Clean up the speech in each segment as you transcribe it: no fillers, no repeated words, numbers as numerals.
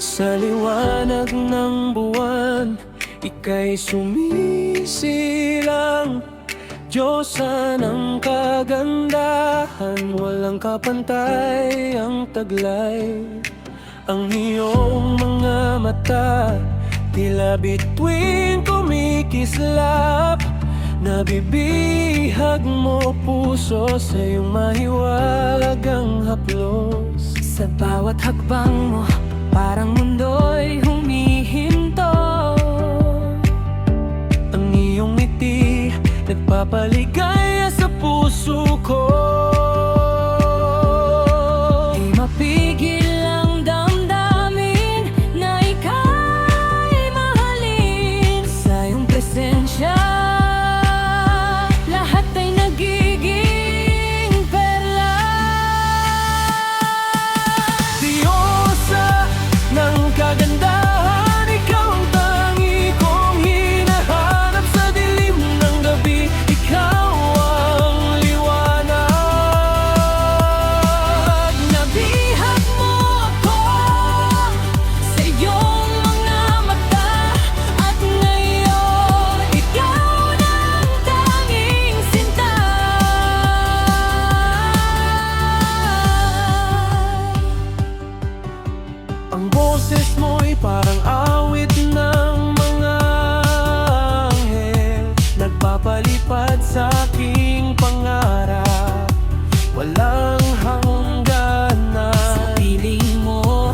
Sa liwanag ng buwan, ika'y sumisilang. Diyosa ng kagandahan, walang kapantay ang taglay. Ang iyong mga mata, tila bituin kumikislap. Nabibihag mo puso sa iyong mahiwagang haplos. Sa bawat hakbang mo, parang mundo'y humihinto. Ang iyong ngiti, nagpapaligaya sa puso ko. Di mapigil ang damdamin na ika'y mahalin. Sa iyong presensya, lahat ay nagiging perla. Diyosa ng kagandahan, ikaw ang tangi kong hinahanap. Sa dilim ng gabi, ikaw ang liwanag. Nabihag mo ako sa iyong mga mata, at ngayon ikaw na ang tanging sinta. Ang boses mo'y parang awit ng mga anghel, nagpapalipad sa aking pangarap, walang hangganan. Sa piling mo,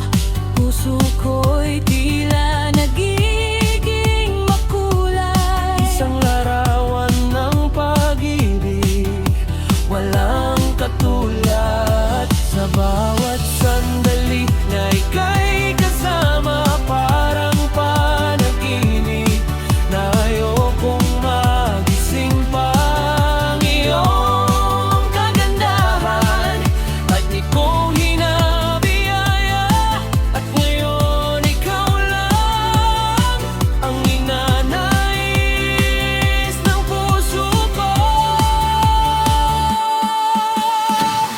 puso ko'y tila nagiging makulay. Isang larawan ng pag-ibig, walang katulad. Sa bawat sandali na ika'y kasama, parang panaginip na ayokong magising pa. Ang iyong kagandahan at di ko hinabiyaya, at ngayon ikaw lang ang ninanais ng puso ko.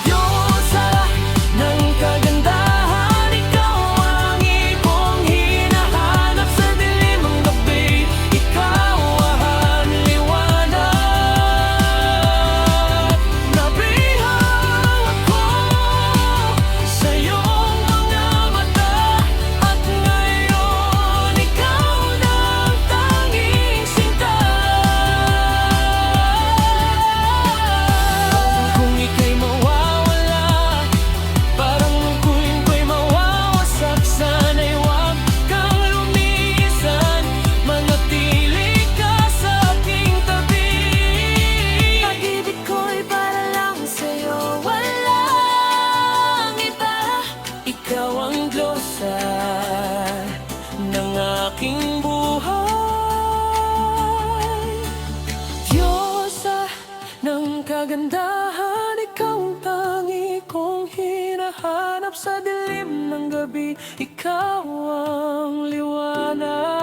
Diyosa ng kagandahan, ikaw ang ikong hinahanap. Sa dilim ng gabi, ikaw ang liwanag. Nabihag ako sa iyong mga mata, at ngayon ikaw na ang tanging sinta. Kung ika'y mawawala, parang lungkuin ko'y mawawasak. Sana'y huwag kang lumisan, manatili ka sa aking tabi. Pag-ibig ko'y para lang sa'yo, walang iba. Ikaw ang Diyosa ng aking buhay. Diyosa ng kagandahan, ikaw ang tangi kong hinahanap. Sa dilim ng gabi, ikaw ang liwanag.